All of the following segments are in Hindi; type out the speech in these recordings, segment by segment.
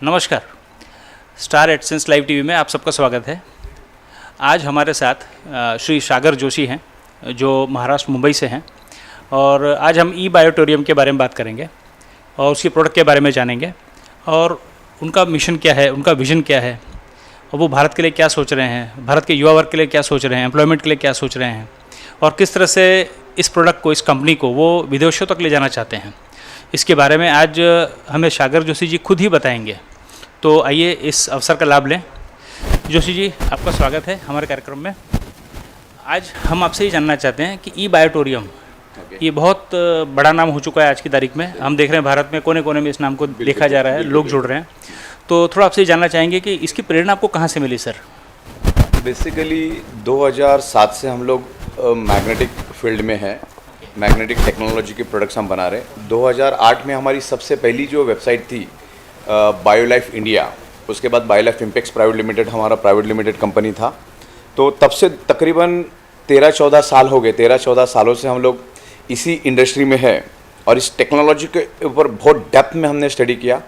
नमस्कार। स्टार एडसेंस लाइव टीवी में आप सबका स्वागत है। आज हमारे साथ श्री सागर जोशी हैं जो महाराष्ट्र मुंबई से हैं और आज हम ई बायोटोरियम के बारे में बात करेंगे और उसके प्रोडक्ट के बारे में जानेंगे और उनका मिशन क्या है, उनका विज़न क्या है और वो भारत के लिए क्या सोच रहे हैं, भारत के युवा वर्ग के लिए क्या सोच रहे हैं, एम्प्लॉयमेंट के लिए क्या सोच रहे हैं और किस तरह से इस प्रोडक्ट को, इस कंपनी को वो विदेशों तक ले जाना चाहते हैं। इसके बारे में आज हमें सागर जोशी जी खुद ही बताएंगे। तो आइए इस अवसर का लाभ लें। जोशी जी, आपका स्वागत है हमारे कार्यक्रम में। आज हम आपसे ये जानना चाहते हैं कि ई बायोटोरियम ये बहुत बड़ा नाम हो चुका है आज की तारीख में। हम देख रहे हैं भारत में कोने कोने में इस नाम को देखा जा रहा है, लोग जुड़ रहे हैं। तो थोड़ा आपसे ये जानना चाहेंगे कि इसकी प्रेरणा आपको कहाँ से मिली सर? बेसिकली 2007 से हम लोग मैग्नेटिक फील्ड में हैं। मैग्नेटिक टेक्नोलॉजी के प्रोडक्ट्स हम बना रहे हैं। 2008 में हमारी सबसे पहली जो वेबसाइट थी बायोलाइफ इंडिया, उसके बाद बायोलाइफ इम्पैक्ट्स प्राइवेट लिमिटेड हमारा प्राइवेट लिमिटेड कंपनी था। तो तब से तकरीबन 13-14 साल हो गए। 13-14 सालों से हम लोग इसी इंडस्ट्री में है और इस टेक्नोलॉजी के ऊपर बहुत डेप्थ में हमने स्टडी किया।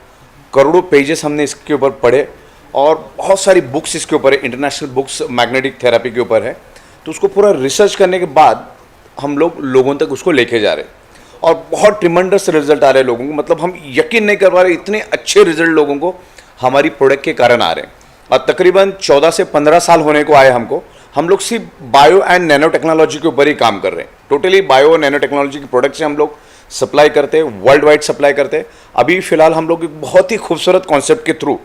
करोड़ों पेजेस हमने इसके ऊपर पढ़े और बहुत सारी बुक्स इसके ऊपर है, इंटरनेशनल बुक्स मैग्नेटिक थेरेपी के ऊपर है। तो उसको पूरा रिसर्च करने के बाद हम लोग लोगों तक उसको लेके जा रहे हैं और बहुत ट्रिमेंडस रिजल्ट आ रहे हैं लोगों को। मतलब हम यकीन नहीं कर पा रहे, इतने अच्छे रिजल्ट लोगों को हमारी प्रोडक्ट के कारण आ रहे हैं। और तकरीबन 14 से 15 साल होने को आए हमको। हम लोग सिर्फ बायो एंड नैनो टेक्नोलॉजी के ऊपर ही काम कर रहे हैं। टोटली बायो और नैनो टेक्नोलॉजी के प्रोडक्ट से हम लोग सप्लाई करते हैं, वर्ल्ड वाइड सप्लाई करते हैं। अभी फिलहाल हम लोग एक बहुत ही खूबसूरत कॉन्सेप्ट के through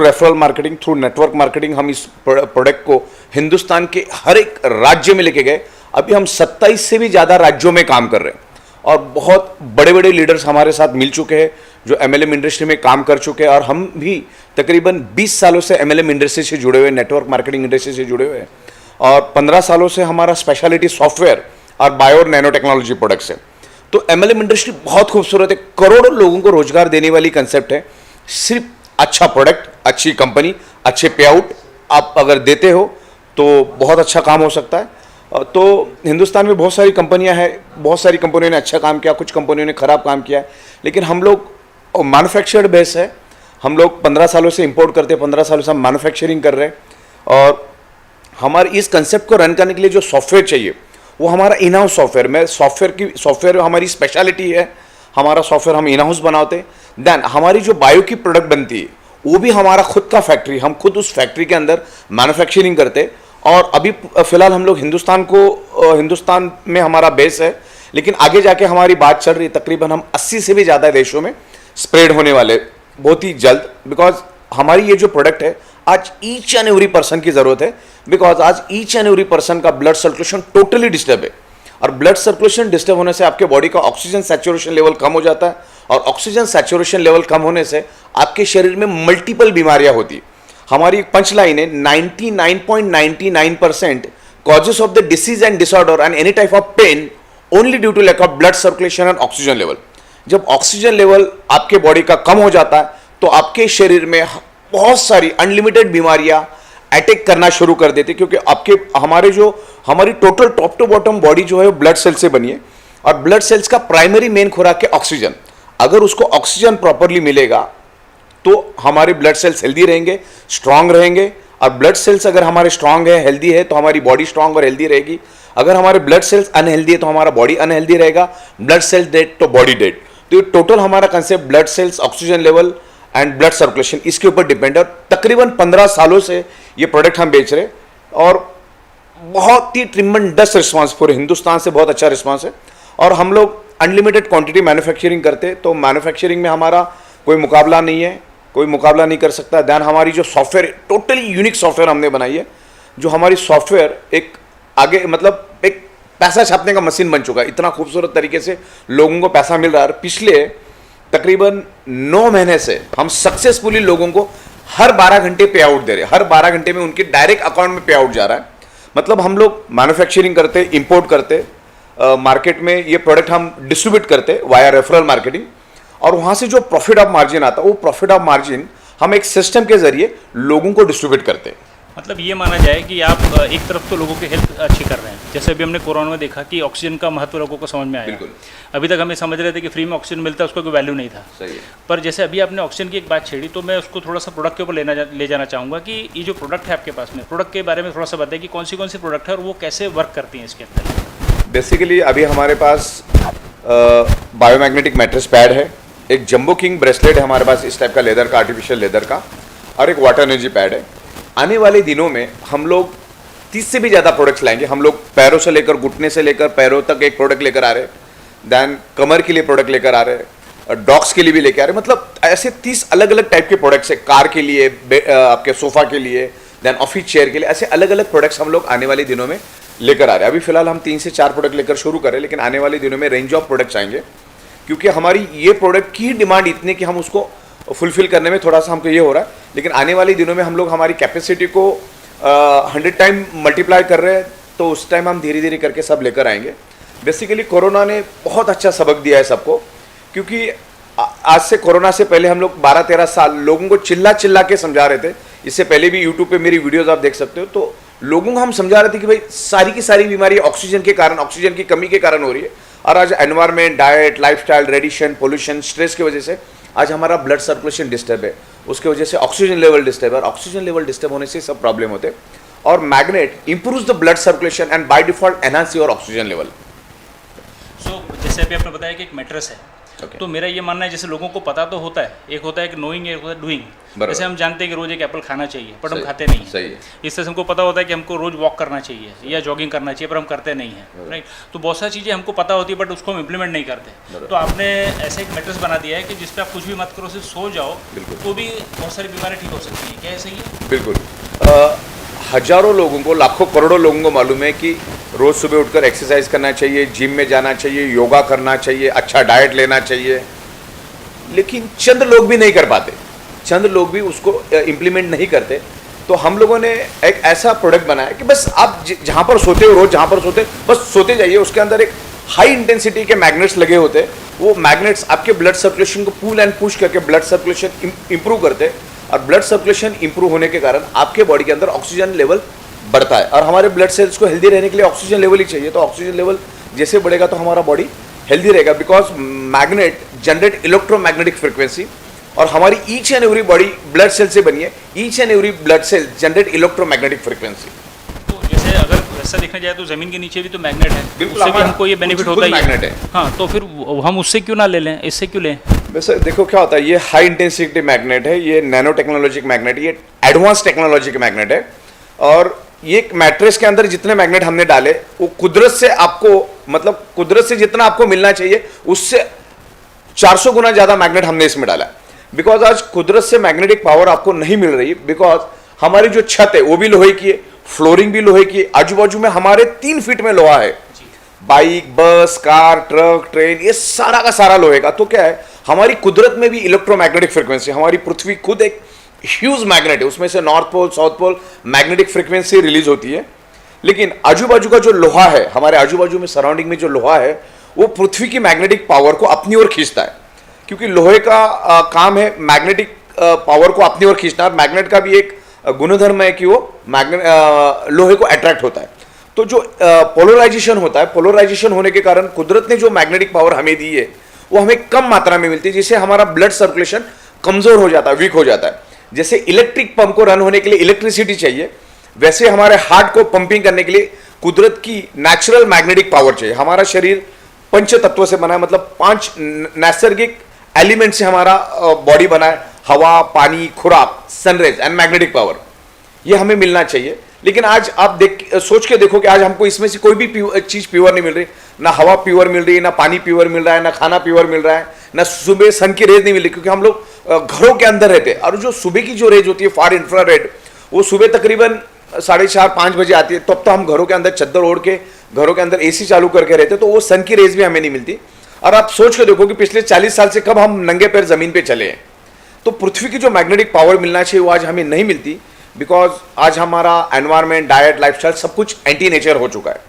referral marketing, through network marketing हम इस प्रोडक्ट को हिंदुस्तान के हर एक राज्य में लेके गए। अभी हम 27 से भी ज़्यादा राज्यों में काम कर रहे हैं और बहुत बड़े बड़े लीडर्स हमारे साथ मिल चुके हैं जो एमएलएम इंडस्ट्री में काम कर चुके हैं। और हम भी तकरीबन 20 सालों से एमएलएम इंडस्ट्री से जुड़े हुए, नेटवर्क मार्केटिंग इंडस्ट्री से जुड़े हुए हैं और 15 सालों से हमारा स्पेशलिटी सॉफ्टवेयर और बायो और नैनो टेक्नोलॉजी प्रोडक्ट्स है। तो एमएलएम इंडस्ट्री बहुत खूबसूरत है, करोड़ों लोगों को रोजगार देने वाली कंसेप्ट है। सिर्फ अच्छा प्रोडक्ट, अच्छी कंपनी, अच्छे पे आउट आप अगर देते हो तो बहुत अच्छा काम हो सकता है। तो हिंदुस्तान में बहुत सारी कंपनियां हैं, बहुत सारी कंपनियों ने अच्छा काम किया, कुछ कंपनियों ने ख़राब काम किया है। लेकिन हम लोग मैन्युफैक्चर्ड बेस है। हम लोग 15 सालों से इंपोर्ट करते हैं, 15 सालों से हम मैन्युफैक्चरिंग कर रहे हैं। और हमारे इस कंसेप्ट को रन करने के लिए जो सॉफ्टवेयर चाहिए वो हमारा इन हाउस सॉफ्टवेयर में सॉफ्टवेयर हमारी स्पेशलिटी है। हमारा सॉफ्टवेयर हम इन हाउस बनाते हैं। देन हमारी जो बायो की प्रोडक्ट बनती है वो भी हमारा खुद का फैक्ट्री, हम खुद उस फैक्ट्री के अंदर मैन्युफैक्चरिंग करते हैं। और अभी फिलहाल हम लोग हिंदुस्तान में हमारा बेस है, लेकिन आगे जाके हमारी बात चल रही है। तकरीबन हम 80 से भी ज़्यादा देशों में स्प्रेड होने वाले बहुत ही जल्द। बिकॉज हमारी ये जो प्रोडक्ट है आज ईच एंड एवरी पर्सन की ज़रूरत है। बिकॉज आज ईच एंड एवरी पर्सन का ब्लड सर्कुलेशन टोटली डिस्टर्ब है और ब्लड सर्कुलेशन डिस्टर्ब होने से आपके बॉडी का ऑक्सीजन सैचुरेशन लेवल कम हो जाता है और ऑक्सीजन सैचुरेशन लेवल कम होने से आपके शरीर में मल्टीपल बीमारियां होती है। हमारी एक पंच लाइन है, 99.99% causes of the disease and disorder and any type of pain only due to lack of blood circulation and oxygen level. जब ऑक्सीजन लेवल आपके बॉडी का कम हो जाता है तो आपके शरीर में बहुत सारी अनलिमिटेड बीमारियां अटैक करना शुरू कर देती है। क्योंकि हमारी total top to bottom body जो है वो ब्लड सेल से बनी है और ब्लड सेल्स का प्राइमरी मेन खुराक है ऑक्सीजन। अगर उसको ऑक्सीजन प्रॉपरली मिलेगा तो हमारे ब्लड सेल्स हेल्दी रहेंगे, स्ट्रांग रहेंगे। और ब्लड सेल्स अगर हमारे स्ट्रांग है, हेल्दी है, तो हमारी बॉडी स्ट्रांग और हेल्दी रहेगी। अगर हमारे ब्लड सेल्स अनहेल्दी है तो हमारा बॉडी अनहेल्दी रहेगा। ब्लड सेल्स डेड तो बॉडी डेड। तो ये टोटल हमारा concept blood cells, oxygen level and blood circulation इसके ऊपर डिपेंड है। और तकरीबन 15 सालों से ये प्रोडक्ट हम बेच रहे और बहुत ही ट्रिमेंडस रिस्पॉन्स, पूरे हिंदुस्तान से बहुत अच्छा रिस्पॉन्स है। और हम लोग अनलिमिटेड क्वांटिटी मैन्युफैक्चरिंग करते हैं। तो मैन्युफैक्चरिंग में हमारा कोई मुकाबला नहीं है, कोई मुकाबला नहीं कर सकता। दैन हमारी जो सॉफ्टवेयर, टोटली यूनिक सॉफ्टवेयर हमने बनाई है। जो हमारी सॉफ्टवेयर एक आगे मतलब एक पैसा छापने का मशीन बन चुका है। इतना खूबसूरत तरीके से लोगों को पैसा मिल रहा है। पिछले तकरीबन 9 महीने से हम सक्सेसफुली लोगों को हर 12 घंटे पे आउट दे रहे हैं। हर 12 घंटे में उनके डायरेक्ट अकाउंट में पे आउट जा रहा है। मतलब हम लोग मैन्युफैक्चरिंग करते, इंपोर्ट करते, मार्केट में ये प्रोडक्ट हम डिस्ट्रीब्यूट करते वाया रेफरल मार्केटिंग। और वहाँ से जो प्रॉफिट ऑफ मार्जिन आता है वो प्रॉफिट ऑफ मार्जिन हम एक सिस्टम के जरिए लोगों को डिस्ट्रीब्यूट करते हैं। मतलब ये माना जाए कि आप एक तरफ तो लोगों की हेल्थ अच्छी कर रहे हैं, जैसे अभी हमने कोरोना में देखा कि ऑक्सीजन का महत्व लोगों को समझ में आया। बिल्कुल। अभी तक हमें समझ रहे थे कि फ्री में ऑक्सीजन मिलता है, उसका कोई वैल्यू नहीं था। सही है। पर जैसे अभी आपने ऑक्सीजन की एक बात छेड़ी, तो मैं उसको थोड़ा सा प्रोडक्ट के ऊपर ले जाना चाहूँगा कि ये जो प्रोडक्ट है आपके पास में, प्रोडक्ट के बारे में थोड़ा सा बताएं कि कौन सी प्रोडक्ट है और वो कैसे वर्क करती हैं इसके अंदर। बेसिकली अभी हमारे पास बायोमैग्नेटिक मैट्रेस पैड है, एक जंबो किंग ब्रेसलेट है हमारे पास इस टाइप का लेदर का, आर्टिफिशियल लेदर का, और एक वाटर एनर्जी पैड है। आने वाले दिनों में हम लोग 30 से भी ज़्यादा प्रोडक्ट्स लाएंगे। हम लोग पैरों से लेकर, घुटने से लेकर पैरों तक एक प्रोडक्ट लेकर आ रहे हैं, दैन कमर के लिए प्रोडक्ट लेकर आ रहे हैं, डॉग्स के लिए भी लेकर आ रहे हैं। मतलब ऐसे 30 अलग अलग टाइप के प्रोडक्ट्स है, कार के लिए, आपके सोफा के लिए, दैन ऑफिस चेयर के लिए, ऐसे अलग अलग प्रोडक्ट्स हम लोग आने वाले दिनों में लेकर आ रहे हैं। अभी फिलहाल हम 3 से 4 प्रोडक्ट लेकर शुरू करें, लेकिन आने वाले दिनों में रेंज ऑफ प्रोडक्ट्स आएंगे, क्योंकि हमारी ये प्रोडक्ट की डिमांड इतनी कि हम उसको फुलफिल करने में थोड़ा सा हमको ये हो रहा है। लेकिन आने वाले दिनों में हम लोग हमारी कैपेसिटी को 100 टाइम मल्टीप्लाई कर रहे हैं, तो उस टाइम हम धीरे धीरे करके सब लेकर आएंगे। बेसिकली कोरोना ने बहुत अच्छा सबक दिया है सबको, क्योंकि आज से कोरोना से पहले हम लोग 12-13 साल लोगों को चिल्ला चिल्ला के समझा रहे थे। इससे पहले भी यूट्यूब पे मेरी वीडियोस आप देख सकते हो, तो लोगों को हम समझा रहे थे कि भाई सारी की सारी बीमारी ऑक्सीजन के कारण, ऑक्सीजन की कमी के कारण हो रही है। और आज environment, diet, lifestyle, radiation, pollution, stress की वजह से आज हमारा ब्लड सर्कुलेशन डिस्टर्ब है, उसके वजह से ऑक्सीजन लेवल डिस्टर्ब है, और ऑक्सीजन लेवल डिस्टर्ब होने से सब प्रॉब्लम होते हैं। और magnet improves the blood circulation and by default enhance your oxygen level. So जैसे अभी आपने बताया कि एक मैट्रेस है, Okay. तो मेरा ये मानना है जैसे लोगों को पता तो होता है, एक होता है कि नोइंग, एक होता है डूइंग। जैसे हम जानते हैं कि रोज एक एप्पल खाना चाहिए, पर हम खाते नहीं हैं। सही है। इससे हमको पता होता है कि हमको रोज वॉक करना चाहिए या जॉगिंग करना चाहिए, पर हम करते नहीं हैं, राइट। तो बहुत सारी चीज़ें हमको पता होती है, बट उसको हम इम्प्लीमेंट नहीं करते। तो आपने ऐसे एक मैट्रेस बना दिया है कि जिस पर आप कुछ भी मत करो, सिर्फ सो जाओ, तो भी बहुत सारी बीमारी ठीक हो सकती है। क्या है, सही है? बिल्कुल। हजारों लोगों को, लाखों करोड़ों लोगों को मालूम है कि रोज सुबह उठकर एक्सरसाइज करना चाहिए, जिम में जाना चाहिए, योगा करना चाहिए, अच्छा डाइट लेना चाहिए, लेकिन चंद लोग भी नहीं कर पाते, चंद लोग भी उसको इम्प्लीमेंट नहीं करते। तो हम लोगों ने एक ऐसा प्रोडक्ट बनाया कि बस आप जहाँ पर सोते हो, रोज जहाँ पर सोते, बस सोते जाइए। उसके अंदर एक हाई इंटेंसिटी के मैग्नेट्स लगे होते हैं। वो मैग्नेट्स आपके ब्लड सर्कुलेशन को पुल एंड पुश करके ब्लड सर्कुलेशन इंप्रूव करते हैं, और ब्लड सर्कुलेशन इंप्रूव होने के कारण आपके बॉडी के अंदर ऑक्सीजन लेवल बढ़ता है। और हमारे ब्लड सेल्स को हेल्दी रहने के लिए ऑक्सीजन लेवल ही चाहिए, तो ऑक्सीजन लेवल जैसे बढ़ेगा तो हमारा बॉडी हेल्दी रहेगा। Because magnet generate electromagnetic frequency, और हमारी each and every body blood cell से बनी है। Each and every blood cell generate electromagnetic frequency. तो जैसे अगर ऐसा देखा जाए तो जमीन के नीचे भी तो मैग्नेट है, बिल्कुल, उससे भी हमको ये बेनिफिट होता ही मैग्नेट है। हाँ, तो फिर हम उससे क्यों ना ले लें, इससे क्यों लें? वैसे देखो क्या होता है, ये हाई इंटेंसिटी मैग्नेट है, ये नैनो टेक्नोलॉजी का मैग्नेट है, ये एडवांस टेक्नोलॉजी का मैग्नेट है। और ये मैट्रेस के अंदर जितने मैग्नेट हमने डाले, वो कुदरत से आपको, मतलब कुदरत से जितना आपको मिलना चाहिए उससे 400 गुना ज्यादा मैग्नेट हमने इसमें डाला। बिकॉज आज कुदरत से मैग्नेटिक पावर आपको नहीं मिल रही, बिकॉज हमारी जो छत है वो भी लोहे की है, फ्लोरिंग भी लोहे की है, आजू बाजू में हमारे 3 फीट में लोहा है। बाइक, बस, कार, ट्रक, ट्रेन, ये सारा का सारा लोहे का। तो क्या है, हमारी कुदरत में भी इलेक्ट्रोमैग्नेटिक फ्रिक्वेंसी, हमारी पृथ्वी खुद एक ह्यूज मैग्नेट है, उसमें से north pole, south pole magnetic frequency release होती है। लेकिन आजू बाजू का जो लोहा है, हमारे आजू बाजू में सराउंडिंग में जो लोहा है, वो पृथ्वी की मैग्नेटिक पावर को अपनी ओर खींचता है, क्योंकि लोहे का काम है मैग्नेटिक पावर को अपनी ओर खींचना। और मैग्नेट का भी एक गुणधर्म है कि वो लोहे को अट्रैक्ट होता है। तो जो पोलराइजेशन होता है, पोलराइजेशन होने के कारण कुदरत ने जो मैग्नेटिक पावर हमें दी है, वो हमें कम मात्रा में मिलती है, जिससे हमारा ब्लड सर्कुलेशन कमजोर हो जाता है, वीक हो जाता है। जैसे इलेक्ट्रिक पंप को रन होने के लिए इलेक्ट्रिसिटी चाहिए, वैसे हमारे हार्ट को पंपिंग करने के लिए कुदरत की नेचुरल मैग्नेटिक पावर चाहिए। हमारा शरीर पंच तत्वों से बना है, मतलब 5 नैसर्गिक एलिमेंट से हमारा बॉडी बना है, हवा, पानी, खुराक, सनरेज एंड मैग्नेटिक पावर, ये हमें मिलना चाहिए। लेकिन आज आप सोच के देखो कि आज हमको इसमें से कोई भी चीज प्योर नहीं मिल रही, ना हवा प्योर मिल रही है, ना पानी प्योर मिल रहा है, ना खाना प्योर मिल रहा है, ना सुबह सन की रेज नहीं मिल रही, क्योंकि हम लोग घरों के अंदर रहते हैं। और जो सुबह की जो रेज होती है, फार इंफ्रारेड, वो सुबह तकरीबन 4:30-5 बजे आती है। तब तो हम घरों के अंदर चद्दर ओढ़ के घरों के अंदर एसी चालू करके रहते, तो वो सन की रेज भी हमें नहीं मिलती। और आप सोच के देखो कि पिछले 40 साल से कब हम नंगे पैर जमीन पे चले हैं। तो पृथ्वी की जो मैग्नेटिक पावर मिलना चाहिए वो आज हमें नहीं मिलती, बिकॉज आज हमारा एनवायरमेंट, डाइट, लाइफस्टाइल सब कुछ एंटी नेचर हो चुका है,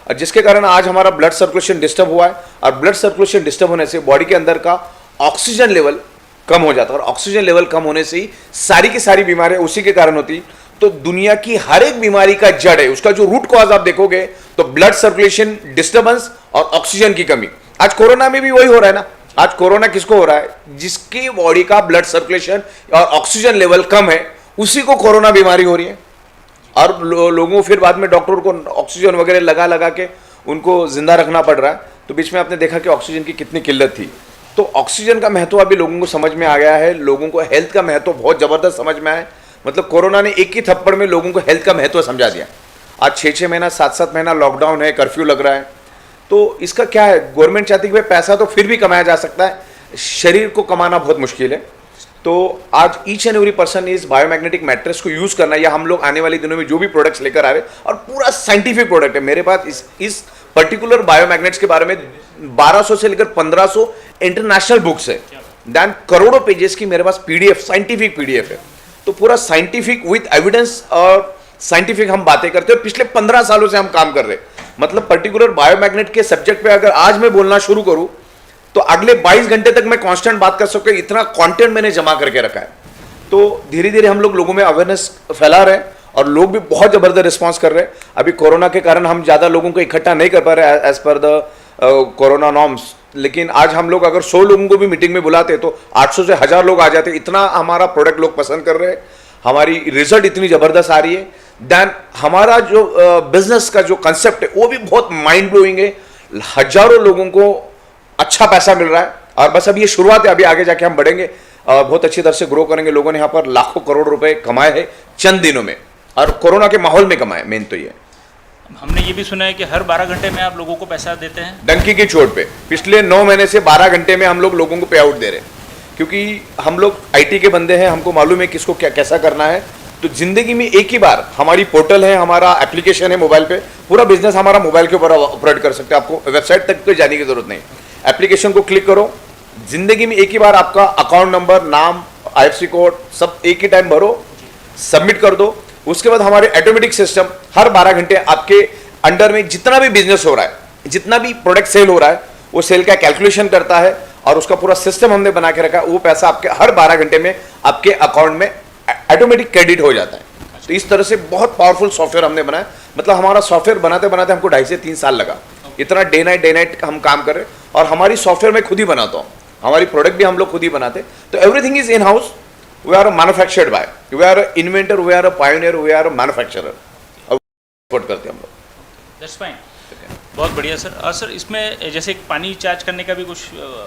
और जिसके कारण आज हमारा ब्लड सर्कुलेशन डिस्टर्ब हुआ है। और ब्लड सर्कुलेशन डिस्टर्ब होने से बॉडी के अंदर का ऑक्सीजन लेवल कम हो जाता है, और ऑक्सीजन लेवल कम होने से ही सारी की सारी बीमारियां उसी के कारण होती। तो दुनिया की हर एक बीमारी का जड़ है, उसका जो रूट कॉज आप देखोगे तो ब्लड सर्कुलेशन डिस्टर्बेंस और ऑक्सीजन की कमी। आज कोरोना में भी वही हो रहा है ना। आज कोरोना किसको हो रहा है? जिसकी बॉडी का ब्लड सर्कुलेशन और ऑक्सीजन लेवल कम है, उसी को कोरोना बीमारी हो रही है। और लोगों को फिर बाद में डॉक्टर को ऑक्सीजन वगैरह लगा लगा के उनको जिंदा रखना पड़ रहा है। तो बीच में आपने देखा कि ऑक्सीजन की कितनी किल्लत थी। तो ऑक्सीजन का महत्व अभी लोगों को समझ में आ गया है, लोगों को हेल्थ का महत्व बहुत जबरदस्त समझ में आया। मतलब कोरोना ने एक ही थप्पड़ में लोगों को हेल्थ का महत्व समझा दिया। आज 6-6 महीना 7-7 महीना लॉकडाउन है, कर्फ्यू लग रहा है, तो इसका क्या है, गवर्नमेंट चाहती है कि पैसा तो फिर भी कमाया जा सकता है, शरीर को कमाना बहुत मुश्किल है। तो आज ईच एंड एवरी पर्सन इस बायोमैग्नेटिक मैट्रेस को यूज करना, या हम लोग आने वाले दिनों में जो भी प्रोडक्ट्स लेकर आ रहे हैं, और पूरा साइंटिफिक प्रोडक्ट है मेरे पास। इस पर्टिकुलर बायोमैग्नेट्स के बारे में 1200 से लेकर 1500 इंटरनेशनल बुक्स है, देन करोड़ों पेजेस की मेरे पास पीडीएफ, साइंटिफिक पीडीएफ है। तो पूरा साइंटिफिक विद एविडेंस और साइंटिफिक हम बातें करते हैं। पिछले 15 सालों से हम काम कर रहे हैं। मतलब पर्टिकुलर बायोमैग्नेट के सब्जेक्ट पे अगर आज मैं बोलना शुरू करूं तो अगले 22 घंटे तक मैं कांस्टेंट बात कर सकता हूं, इतना कंटेंट मैंने जमा करके रखा है। तो धीरे धीरे हम लोगों में अवेयरनेस फैला रहे हैं और लोग भी बहुत जबरदस्त रिस्पॉन्स कर रहे हैं। अभी कोरोना के कारण हम ज्यादा लोगों को इकट्ठा नहीं कर पा रहे as per the corona norms, लेकिन आज हम लोग अगर 100 लोगों को भी मीटिंग में बुलाते तो 800 से 1000 लोग आ जाते। इतना हमारा प्रोडक्ट लोग पसंद कर रहे हैं, हमारी रिजल्ट इतनी जबरदस्त आ रही है। देन हमारा जो बिजनेस का जो कंसेप्ट है वो भी बहुत माइंड ब्लोइंग है। हजारों लोगों को अच्छा पैसा मिल रहा है और बस अभी ये शुरुआत है, अभी आगे जाके हम बढ़ेंगे, बहुत अच्छी तरह से ग्रो करेंगे। लोगों ने यहाँ पर लाखों करोड़ रुपए कमाए हैं चंद दिनों में, और कोरोना के माहौल में कमाए। मेन तो ये हमने ये भी सुना है कि हर 12 घंटे में आप लोगों को पैसा देते हैं, डंकी की चोट पे। पिछले 9 महीने से 12 घंटे में हम लोग लोगों को पे आउट दे रहे हैं, क्योंकि हम लोग आईटी के बंदे हैं, हमको मालूम है किसको क्या कैसा करना है। तो जिंदगी में एक ही बार हमारी पोर्टल है, हमारा एप्लीकेशन है मोबाइल पे, पूरा बिजनेस हमारा मोबाइल के ऊपर ऑपरेट कर सकते हैं। आपको वेबसाइट तक तो जाने की जरूरत नहीं, एप्लीकेशन को क्लिक करो। जिंदगी में एक ही बार आपका अकाउंट नंबर, नाम, आईएफएससी कोड सब एक ही टाइम भरो, सबमिट कर दो। उसके बाद हमारे ऑटोमेटिक सिस्टम हर 12 घंटे आपके अंडर में जितना भी बिजनेस हो रहा है, जितना भी प्रोडक्ट सेल हो रहा है, वो सेल का कैलकुलेशन करता है और उसका पूरा सिस्टम हमने बना के रखा है। वो पैसा आपके हर 12 घंटे में आपके अकाउंट में ऑटोमेटिक क्रेडिट हो जाता है। तो इस तरह से बहुत पावरफुल सॉफ्टवेयर हमने बनाया। मतलब हमारा सॉफ्टवेयर बनाते बनाते हमको 2.5 से 3 साल लगा। इतना डे नाइट हम काम कर रहे हैं। और हमारी सॉफ्टवेयर मैं खुद ही बनाता हूँ, हमारी प्रोडक्ट भी हम लोग खुद ही बनाते। तो everything is in house, we are manufactured by, we are inventor, we are pioneer, we are manufacturer, और एक्सपोर्ट करते हैं हम लोग। दैट्स फाइन, बहुत बढ़िया सर। और सर इसमें जैसे पानी चार्ज करने का भी कुछ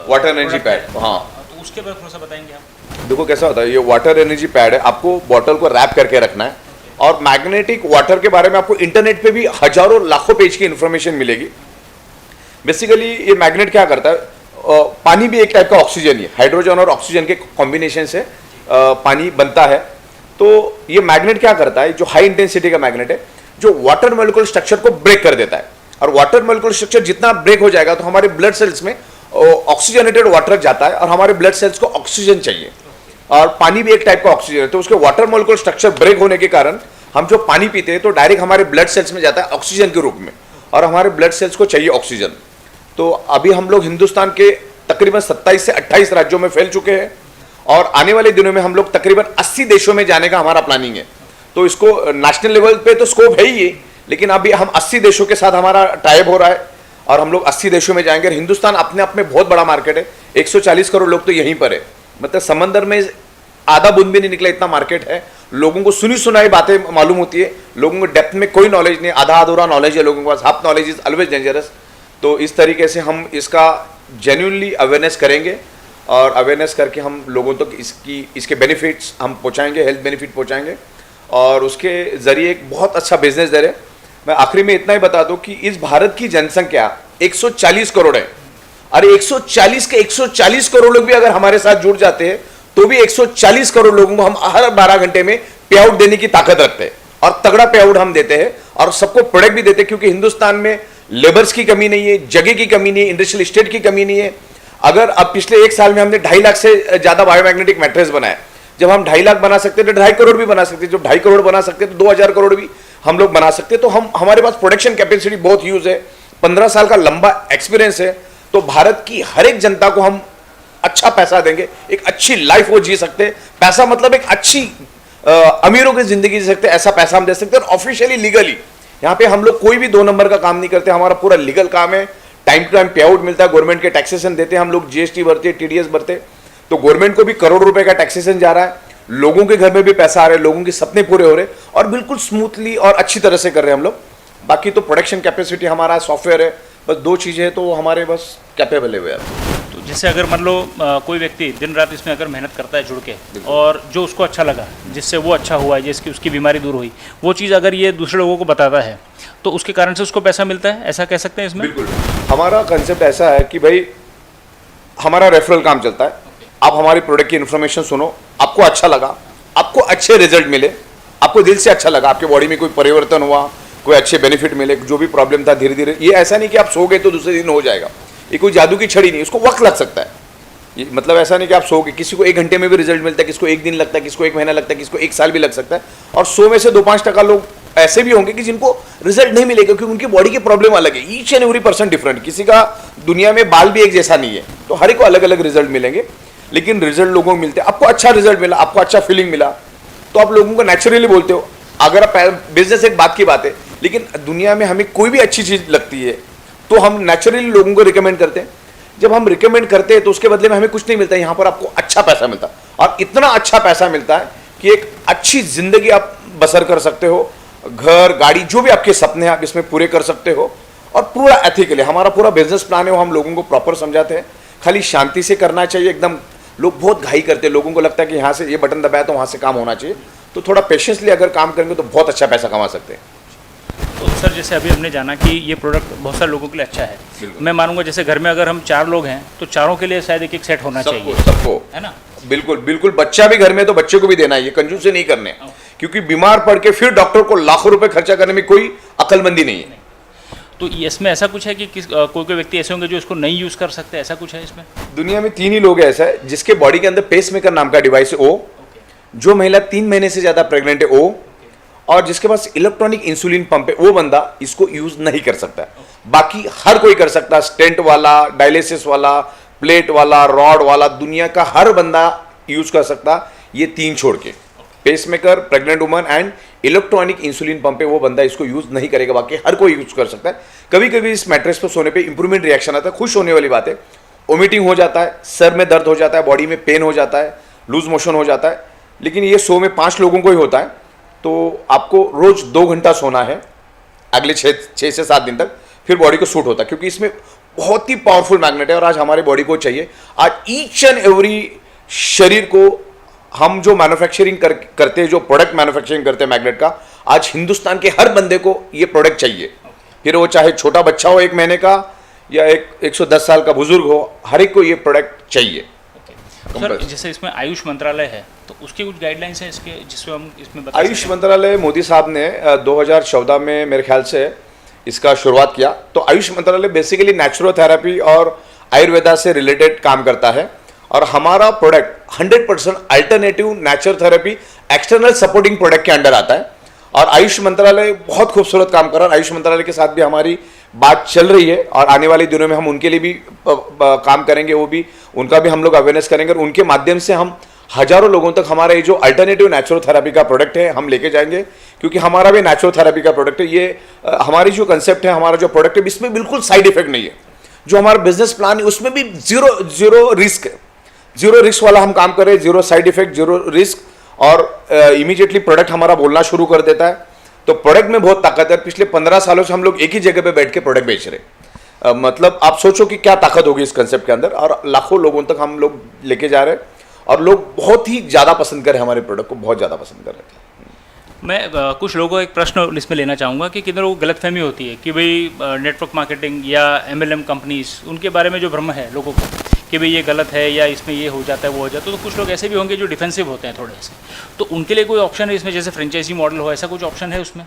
वाटर एनर्जी पैड, हाँ, तो उसके बारे में थोड़ा सा बताएंगे आप। देखो कैसा होता है, ये वाटर एनर्जी पैड है, आपको बॉटल को रैप करके रखना है। और मैग्नेटिक वाटर के बारे में आपको इंटरनेट पे भी हजारों लाखों पेज की इंफॉर्मेशन मिलेगी। बेसिकली ये मैग्नेट क्या करता है, पानी भी एक टाइप का ऑक्सीजन ही है, हाइड्रोजन और ऑक्सीजन के कॉम्बिनेशन से पानी बनता है। तो ये मैग्नेट क्या करता है, जो हाई इंटेंसिटी का मैग्नेट है, जो वाटर मॉलिक्यूल स्ट्रक्चर को ब्रेक कर देता है। और वाटर मॉलिक्यूल स्ट्रक्चर जितना ब्रेक हो जाएगा तो हमारे ब्लड सेल्स में ऑक्सीजनेटेड वाटर जाता है, और हमारे ब्लड सेल्स को ऑक्सीजन चाहिए, और पानी भी एक टाइप का ऑक्सीजन है। तो उसके वाटर मॉलिक्यूल स्ट्रक्चर ब्रेक होने के कारण हम जो पानी पीते हैं तो डायरेक्ट हमारे ब्लड सेल्स में जाता है ऑक्सीजन के रूप में, और हमारे ब्लड सेल्स को चाहिए ऑक्सीजन। तो अभी हम लोग हिंदुस्तान के तकरीबन 27 से 28 राज्यों में फैल चुके हैं, और आने वाले दिनों में हम लोग तकरीबन 80 देशों में जाने का हमारा प्लानिंग है। तो इसको नेशनल लेवल पे तो स्कोप है ही, लेकिन अभी हम 80 देशों के साथ हमारा टाइप हो रहा है, और हम लोग 80 देशों में जाएंगे। हिंदुस्तान अपने आप में बहुत बड़ा मार्केट है, 140 करोड़ लोग तो यहीं पर है। मतलब समंदर में आधा बूंद भी नहीं निकला, इतना मार्केट है। लोगों को सुनी सुनाई बातें मालूम होती है, लोगों को डेप्थ में कोई नॉलेज नहीं, आधा अधूरा नॉलेज है लोगों के पास। Half knowledge is always dangerous. तो इस तरीके से हम इसका जेन्युइनली अवेयरनेस करेंगे, और अवेयरनेस करके हम लोगों तक इसके बेनिफिट्स हम पहुंचाएंगे, हेल्थ बेनिफिट पहुंचाएंगे, और उसके ज़रिए एक बहुत अच्छा बिजनेस दे रहे। मैं आखिरी में इतना ही बता दूं कि इस भारत की जनसंख्या 140 करोड़ है। अरे 140 के 140 करोड़ लोग भी अगर हमारे साथ जुड़ जाते हैं तो भी 140 करोड़ लोगों को हम हर 12 घंटे में पे आउट देने की ताकत रखते हैं, और तगड़ा पे आउट हम देते हैं, और सबको प्रोडक्ट भी देते हैं। क्योंकि हिंदुस्तान में लेबर्स की कमी नहीं है, जगह की कमी नहीं है, इंडस्ट्रियल स्टेट की कमी नहीं है। अगर अब पिछले 1 साल में हमने 2.5 लाख से ज़्यादा बायोमैग्नेटिक मैट्रेस बनाए। जब हम 2.5 लाख बना सकते हैं तो 2.5 करोड़ भी बना सकते हैं, जब 2.5 करोड़ बना सकते हैं तो 2000 करोड़ भी हम लोग बना सकते हैं। तो हमारे पास प्रोडक्शन कैपेसिटी बहुत यूज है, 15 साल का लंबा एक्सपीरियंस है। तो भारत की हर एक जनता को हम अच्छा पैसा देंगे, एक अच्छी लाइफ वो जी सकते हैं। पैसा मतलब एक अच्छी अमीरों की जिंदगी जी सकते हैं, ऐसा पैसा हम दे सकते हैं, और ऑफिशियली लीगली। यहाँ पे हम लोग कोई भी 2 नंबर का काम नहीं करते, हमारा पूरा लीगल काम है। टाइम टू टाइम पे आउट मिलता है, गवर्नमेंट के टैक्सेशन देते हैं हम लोग, जीएसटी भरते, टीडीएस भरते, तो गवर्नमेंट को भी करोड़ रुपए का टैक्सेशन जा रहा है, लोगों के घर में भी पैसा आ रहा है, लोगों के सपने पूरे हो रहे हैं, और बिल्कुल स्मूथली और अच्छी तरह से कर रहे हैं हम लोग। बाकी तो प्रोडक्शन कैपेसिटी हमारा, सॉफ्टवेयर है, बस 2 चीज़ें हैं तो हमारे बस कैपेबल है यार। तो जैसे अगर मान लो कोई व्यक्ति दिन रात इसमें अगर मेहनत करता है जुड़ के, और जो उसको अच्छा लगा, जिससे वो अच्छा हुआ है, जिसकी उसकी बीमारी दूर हुई, वो चीज़ अगर ये दूसरे लोगों को बताता है तो उसके कारण से उसको पैसा मिलता है, ऐसा कह सकते हैं इसमें? बिल्कुल, हमारा कंसेप्ट ऐसा है कि भाई हमारा रेफरल काम चलता है। आप हमारी प्रोडक्ट की इन्फॉर्मेशन सुनो, आपको अच्छा लगा, आपको अच्छे रिजल्ट मिले, आपको दिल से अच्छा लगा, आपके बॉडी में कोई परिवर्तन हुआ, कोई अच्छे बेनिफिट मिले, जो भी प्रॉब्लम था धीरे धीरे, ये ऐसा नहीं कि आप सो गए तो दूसरे दिन हो जाएगा, ये कोई जादू की छड़ी नहीं, उसको वक्त लग सकता है। ये मतलब ऐसा नहीं कि आप सो गए, किसी को 1 घंटे में भी रिजल्ट मिलता है, किसी को 1 दिन लगता है, किसी को 1 महीना लगता है, किसी को 1 साल भी लग सकता है, और 100 में से 2-5% लोग ऐसे भी होंगे कि जिनको रिजल्ट नहीं मिलेगा, क्योंकि उनकी बॉडी की प्रॉब्लम अलग है। Each and every person different, किसी का दुनिया में बाल भी एक जैसा नहीं है, तो हर एक को अलग अलग रिजल्ट मिलेंगे, लेकिन रिजल्ट लोगों को मिलते हैं। आपको अच्छा रिजल्ट मिला, आपको अच्छा फीलिंग मिला, तो आप लोगों को नेचुरली बोलते हो। अगर आप बिजनेस एक बात की बात है, लेकिन दुनिया में हमें कोई भी अच्छी चीज़ लगती है तो हम नेचुरली लोगों को रिकमेंड करते हैं। जब हम रिकमेंड करते हैं तो उसके बदले में हमें कुछ नहीं मिलता, यहाँ पर आपको अच्छा पैसा मिलता है, और इतना अच्छा पैसा मिलता है कि एक अच्छी जिंदगी आप बसर कर सकते हो, घर गाड़ी जो भी आपके सपने हैं आप इसमें पूरे कर सकते हो, और पूरा एथिकली। हमारा पूरा बिजनेस प्लान है वो हम लोगों को प्रॉपर समझाते हैं। खाली शांति से करना चाहिए एकदम। लोग बहुत घाई करते हैं, लोगों को लगता है कि यहाँ से ये बटन दबाया तो वहाँ से काम होना चाहिए, तो थोड़ा पेशेंसली अगर काम करेंगे तो बहुत अच्छा पैसा कमा सकते हैं। तो सर जैसे अभी हमने जाना कि ये प्रोडक्ट बहुत सारे लोगों के लिए अच्छा है, मैं मानूंगा जैसे घर में अगर हम 4 लोग हैं तो चारों के लिए शायद एक सेट होना चाहिए, सबको, है ना? बिल्कुल बिल्कुल। बच्चा भी घर में तो बच्चे को भी देना है, ये कंजूसी नहीं करने, क्योंकि बीमार पड़ के फिर डॉक्टर को लाखों रुपए खर्चा करने में कोई अक्लमंदी नहीं है। तो इसमें ऐसा कुछ है कि कोई कोई व्यक्ति ऐसे होंगे जो इसको नहीं यूज कर सकते, ऐसा कुछ है इसमें? दुनिया में 3 ही लोग ऐसा है जिसके बॉडी के अंदर पेसमेकर नाम का डिवाइस है, ओ, जो महिला 3 महीने से ज्यादा प्रेग्नेंट है, ओ, और जिसके पास इलेक्ट्रॉनिक इंसुलिन पंप है, वो बंदा इसको यूज नहीं कर सकता है। बाकी हर कोई कर सकता है, स्टेंट वाला, डायलिसिस वाला, प्लेट वाला, रॉड वाला, दुनिया का हर बंदा यूज कर सकता है। ये 3 छोड़ के, pacemaker, pregnant woman and electronic insulin pump है, वो बंदा इसको यूज नहीं करेगा, बाकी हर कोई यूज कर सकता है। कभी कभी इस मैट्रेस पर सोने पे इंप्रूवमेंट रिएक्शन आता है, खुश होने वाली बात है। वोमिटिंग हो जाता है, सर में दर्द हो जाता है, बॉडी में पेन हो जाता है, लूज मोशन हो जाता है, लेकिन ये 100 में 5 लोगों को ही होता है। तो आपको रोज 2 घंटा सोना है अगले 6 से 7 दिन तक, फिर बॉडी को सूट होता है, क्योंकि इसमें बहुत ही पावरफुल मैग्नेट है, और आज हमारी बॉडी को चाहिए। आज ईच एंड एवरी शरीर को हम जो मैन्युफैक्चरिंग करते हैं, जो प्रोडक्ट मैन्युफैक्चरिंग करते हैं मैग्नेट का, आज हिंदुस्तान के हर बंदे को ये प्रोडक्ट चाहिए। फिर वो चाहे छोटा बच्चा हो 1 महीने का, या 110 साल का बुजुर्ग हो, हर एक को ये प्रोडक्ट चाहिए। सर जैसे इसमें आयुष मंत्रालय है, तो उसकी कुछ गाइडलाइंस हैं इसके, जिसमें हम इसमें बता आयुष मंत्रालय मोदी साहब ने 2014 में मेरे ख्याल से इसका शुरुआत किया। तो आयुष मंत्रालय बेसिकली नेचुरोथेरेपी और आयुर्वेदा से रिलेटेड काम करता है, और हमारा product 100% alternative naturotherapy external supporting product के अंडर आता है। और आयुष मंत्रालय बहुत खूबसूरत काम कर रहा है। आयुष मंत्रालय के साथ भी हमारी बात चल रही है, और आने वाले दिनों में हम उनके लिए भी काम करेंगे, वो भी उनका भी हम लोग अवेयरनेस करेंगे, और उनके माध्यम से हम हजारों लोगों तक हमारा ये जो अल्टरनेटिव नेचुरोथेरेपी का प्रोडक्ट है हम लेके जाएंगे, क्योंकि हमारा भी नेचुरोथेरेपी का प्रोडक्ट है। ये हमारी जो कंसेप्ट है, हमारा जो प्रोडक्ट है, इसमें बिल्कुल साइड इफेक्ट नहीं है। जो हमारा बिजनेस प्लान है उसमें भी जीरो रिस्क है, जीरो रिस्क वाला हम काम कर रहे हैं, zero side effect, zero risk, और इमीडिएटली प्रोडक्ट हमारा बोलना शुरू कर देता है। तो प्रोडक्ट में बहुत ताकत है। पिछले 15 सालों से हम लोग एक ही जगह पे बैठ के प्रोडक्ट बेच रहे, मतलब आप सोचो कि क्या ताकत होगी इस कंसेप्ट के अंदर, और लाखों लोगों तक हम लोग लेके जा रहे हैं, और लोग बहुत ही ज़्यादा पसंद कर रहे हैं, हमारे प्रोडक्ट को बहुत ज़्यादा पसंद कर रहे हैं। मैं कुछ लोगों को एक प्रश्न इसमें लेना चाहूँगा कि कितने लोगों को गलतफहमी होती है कि भाई नेटवर्क मार्केटिंग या MLM कंपनीज, उनके बारे में जो भ्रम है लोगों को कि भाई ये गलत है, या इसमें ये हो जाता है, वो हो जाता है, तो कुछ लोग ऐसे भी होंगे जो डिफेंसिव होते हैं थोड़े से, तो उनके लिए कोई ऑप्शन है इसमें, जैसे फ्रेंचाइजी मॉडल हो, ऐसा कुछ ऑप्शन है उसमें?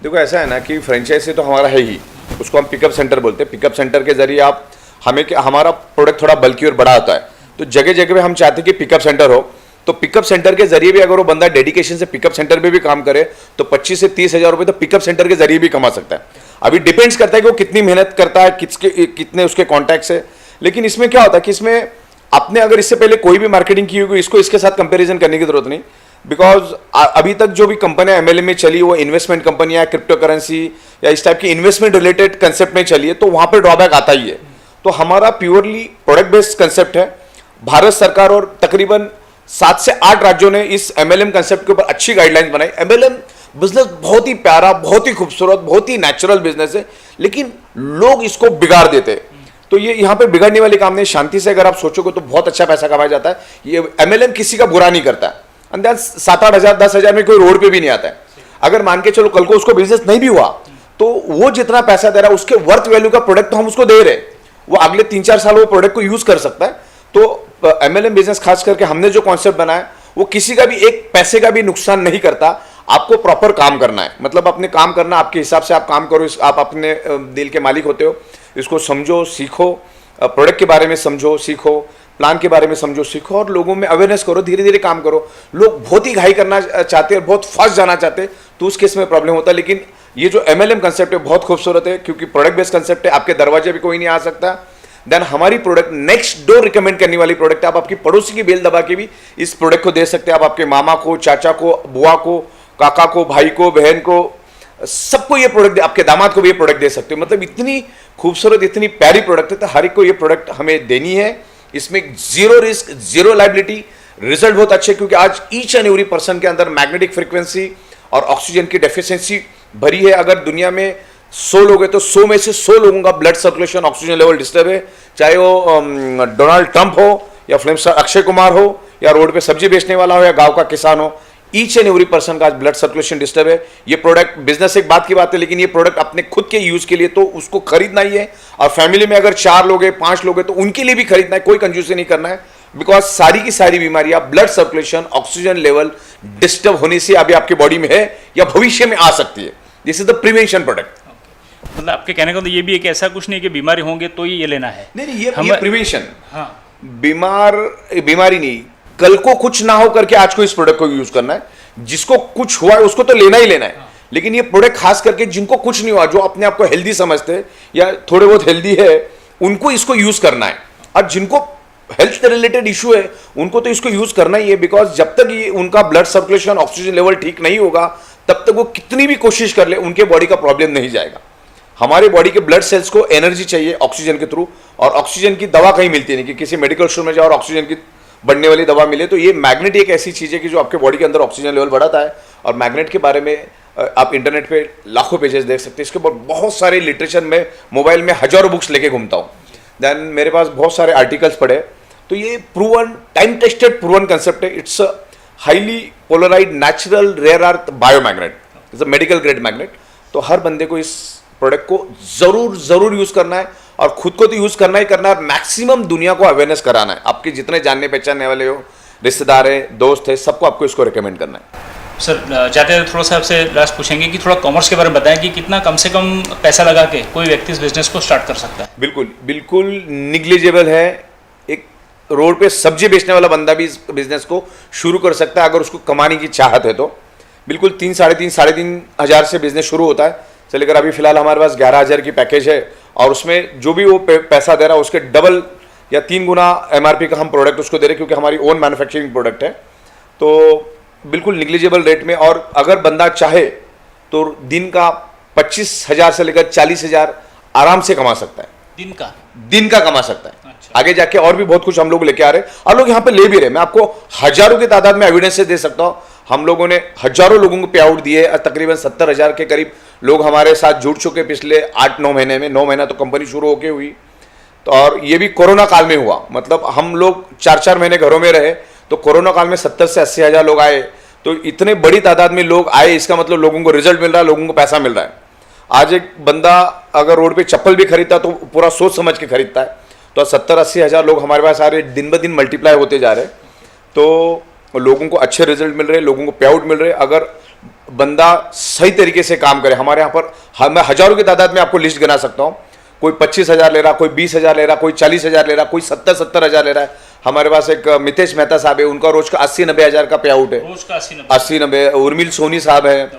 देखो ऐसा है ना कि फ्रेंचाइजी तो हमारा है ही, उसको हम पिकअप सेंटर बोलते हैं। पिकअप सेंटर के जरिए आप हमारा प्रोडक्ट थोड़ा बल्कि और बड़ा होता है, तो जगह जगह पे हम चाहते हैं कि पिकअप सेंटर हो। तो पिकअप सेंटर के जरिए भी अगर वो बंदा डेडिकेशन से पिकअप सेंटर पे भी काम करे तो 25 से 30 हज़ार रुपये तो पिकअप सेंटर के जरिए भी कमा सकता है। अभी डिपेंड्स करता है कि वो कितनी मेहनत करता है, कितने उसके कॉन्टैक्ट्स है। लेकिन इसमें क्या होता है कि इसमें आपने अगर इससे पहले कोई भी मार्केटिंग की होगी, इसको इसके साथ कंपैरिजन करने की जरूरत नहीं। बिकॉज अभी तक जो भी कंपनियां एमएलएम में चली वो इन्वेस्टमेंट कंपनियां, क्रिप्टो करेंसी या इस टाइप की इन्वेस्टमेंट रिलेटेड कंसेप्ट में चली है, तो वहां पे ड्रॉबैक आता ही है। तो हमारा प्योरली प्रोडक्ट बेस्ड कंसेप्ट है। भारत सरकार और तकरीबन 7 से 8 राज्यों ने इस एमएलएम कंसेप्ट के ऊपर अच्छी गाइडलाइंस बनाई। एमएलएम बिजनेस बहुत ही प्यारा, बहुत ही खूबसूरत, बहुत ही नेचुरल बिजनेस है, लेकिन लोग इसको बिगाड़ देते हैं। तो ये यहाँ पे बिगड़ने वाली काम नहीं। शांति से अगर आप सोचोगे तो बहुत अच्छा पैसा कमाया जाता है। ये एमएलएम किसी का बुरा नहीं करता है। अंदाज 7-8 हजार 10 हजार में कोई रोड पे भी नहीं आता है। अगर मान के चलो कल को उसको बिजनेस नहीं भी हुआ तो वो जितना पैसा दे रहा है उसके वर्थ वैल्यू का प्रोडक्ट तो हम उसको दे रहे हैं, वो अगले 3-4 साल वो प्रोडक्ट को यूज कर सकता है। तो एमएलएम बिजनेस खास करके हमने जो कॉन्सेप्ट बनाया वो किसी का भी एक पैसे का भी नुकसान नहीं करता। आपको प्रॉपर काम करना है, मतलब अपने काम करना, आपके हिसाब से आप काम करो। आप अपने दिल के मालिक होते हो। इसको समझो, सीखो, प्रोडक्ट के बारे में समझो, सीखो, प्लान के बारे में समझो, सीखो और लोगों में अवेयरनेस करो। धीरे धीरे काम करो। लोग बहुत ही घाई करना चाहते हैं, बहुत फास्ट जाना चाहते हैं, तो उस केस में प्रॉब्लम होता है। लेकिन ये जो एमएलएम कंसेप्ट है बहुत खूबसूरत है, क्योंकि प्रोडक्ट बेस्ड कंसेप्ट है। आपके दरवाजे पे कोई नहीं आ सकता। देन हमारी प्रोडक्ट नेक्स्ट डोर रिकमेंड करने वाली प्रोडक्ट है। आप आपकी पड़ोसी की बेल दबा के भी इस प्रोडक्ट को दे सकते हैं। आप आपके मामा को, चाचा को, बुआ को, काका को, भाई को, बहन को, सबको ये प्रोडक्ट, आपके दामाद को भी ये प्रोडक्ट दे सकते हो। मतलब इतनी खूबसूरत, इतनी प्यारी प्रोडक्ट है, तो हर एक को ये प्रोडक्ट हमें देनी है। इसमें zero risk, zero liability, result बहुत अच्छे, क्योंकि आज ईच एंड एवरी पर्सन के अंदर मैग्नेटिक फ्रीक्वेंसी और ऑक्सीजन की डेफिशिएंसी भरी है। अगर दुनिया में 100 लोग हैं तो 100 में से 100 लोगों का blood circulation, oxygen level disturb है। चाहे वो डोनाल्ड ट्रंप हो या फिल्म स्टार अक्षय कुमार हो या रोड पे सब्जी बेचने वाला हो या गांव का किसान हो, ईच एंड एवरी पर्सन का ब्लड सर्कुलेशन डिस्टर्ब है। ये प्रोडक्ट बिजनेस एक बात की बात है, लेकिन ये प्रोडक्ट अपने खुद के यूज के लिए तो उसको खरीदना ही है। और फैमिली में अगर 4 लोग हैं, 5 लोग हैं, तो उनके लिए भी खरीदना है। कोई कंजूसी नहीं करना है, बिकॉज सारी की सारी बीमारियां blood circulation, oxygen level disturb होने से अभी आपके बॉडी में है या भविष्य में आ सकती है। This is the prevention product. मतलब आपके कहने का तो ये भी है कि ऐसा कुछ नहीं कि बीमारी होंगे तो ही ये लेना है। नहीं, ये प्रिवेंशन। हाँ, बीमारी नहीं, कल को कुछ ना हो करके आज को इस प्रोडक्ट को यूज करना है। जिसको कुछ हुआ है उसको तो लेना ही लेना है। लेकिन ये प्रोडक्ट खास करके जिनको कुछ नहीं हुआ, जो अपने आप को हेल्दी समझते हैं या थोड़े बहुत हेल्दी है, उनको इसको यूज करना है। और जिनको हेल्थ रिलेटेड इशू है उनको तो इसको यूज करना ही है, बिकॉज जब तक ये उनका ब्लड सर्कुलेशन, ऑक्सीजन लेवल ठीक नहीं होगा, तब तक वो कितनी भी कोशिश कर ले उनके बॉडी का प्रॉब्लम नहीं जाएगा। हमारे बॉडी के ब्लड सेल्स को एनर्जी चाहिए ऑक्सीजन के थ्रू, और ऑक्सीजन की दवा कहीं मिलती नहीं कि किसी मेडिकल स्टोर में जाओ और ऑक्सीजन की बढ़ने वाली दवा मिले। तो ये मैग्नेट एक ऐसी चीज है कि जो आपके बॉडी के अंदर ऑक्सीजन लेवल बढ़ाता है। और मैग्नेट के बारे में आप इंटरनेट पे लाखों पेजेस देख सकते हैं। इसके ऊपर बहुत सारे लिटरेचर में, मोबाइल में हजारों बुक्स लेके घूमता हूँ। देन मेरे पास बहुत सारे आर्टिकल्स पढ़े। तो ये proven, time tested proven concept है। It's highly polarised natural rare earth biomagnet, it's a medical grade magnet. तो हर बंदे को इस प्रोडक्ट को जरूर यूज करना है, और खुद को तो यूज करना ही करना है, मैक्सिमम दुनिया को अवेयरनेस कराना है। आपके जितने जानने पहचानने वाले हो, रिश्तेदार है, दोस्त है, सबको आपको इसको रिकमेंड करना है। सर जाते हैं थोड़ा सा आपसे लास्ट पूछेंगे कि थोड़ा कॉमर्स के बारे में बताएं कि कितना कम से कम पैसा लगा के कोई व्यक्ति इस बिजनेस को स्टार्ट कर सकता है। बिल्कुल निग्लिजिबल है। एक रोड पे सब्जी बेचने वाला बंदा भी इस बिजनेस को शुरू कर सकता है अगर उसको कमाने की चाहत है तो। बिल्कुल 3-3.5 हजार से बिजनेस शुरू होता है। चलिए, अभी फिलहाल हमारे पास 11,000 की पैकेज है, और उसमें जो भी वो पैसा दे रहा है उसके डबल या 3 गुना एमआरपी का हम प्रोडक्ट उसको दे रहे हैं, क्योंकि हमारी ओन मैन्युफैक्चरिंग प्रोडक्ट है। तो बिल्कुल निग्लिजिबल रेट में, और अगर बंदा चाहे तो दिन का 25,000 से लेकर 40,000 आराम से कमा सकता है। दिन का कमा सकता है। अच्छा। आगे जाके और भी बहुत कुछ हम लोग लेके आ रहे हैं, और लोग यहाँ पे ले भी रहे। मैं आपको हजारों की तादाद में एविडेंस से दे सकता हूँ। हम लोगों ने हजारों लोगों को पे आउट दिए, तकरीबन 70,000 के करीब लोग हमारे साथ जुड़ चुके पिछले 8-9 महीने में। 9 महीना तो कंपनी शुरू होके हुई, तो और ये भी कोरोना काल में हुआ। मतलब हम लोग 4-4 महीने घरों में रहे, तो कोरोना काल में 70 से 80 हजार लोग आए। तो इतने बड़ी तादाद में लोग आए, इसका मतलब लोगों को रिजल्ट मिल रहा है, लोगों को पैसा मिल रहा है। आज एक बंदा अगर रोड पे चप्पल भी खरीदता तो पूरा सोच समझ के खरीदता है। तो 70-80 हजार लोग हमारे पास आ रहे, दिन ब दिन मल्टीप्लाई होते जा रहे। तो लोगों को अच्छे रिजल्ट मिल रहे, लोगों को पे आउट मिल रहे। अगर बंदा सही तरीके से काम करे, हमारे यहाँ पर मैं हजारों की तादाद में आपको लिस्ट गिना सकता हूँ। कोई 25,000 ले रहा, कोई 20,000 ले रहा, कोई 40,000 ले रहा, कोई 70-70 हजार ले रहा है। हमारे पास एक मितेश मेहता साहब है, उनका रोज का 80-90 हजार का पे आउट है। रोज का 80-90। उर्मिल सोनी साहब है,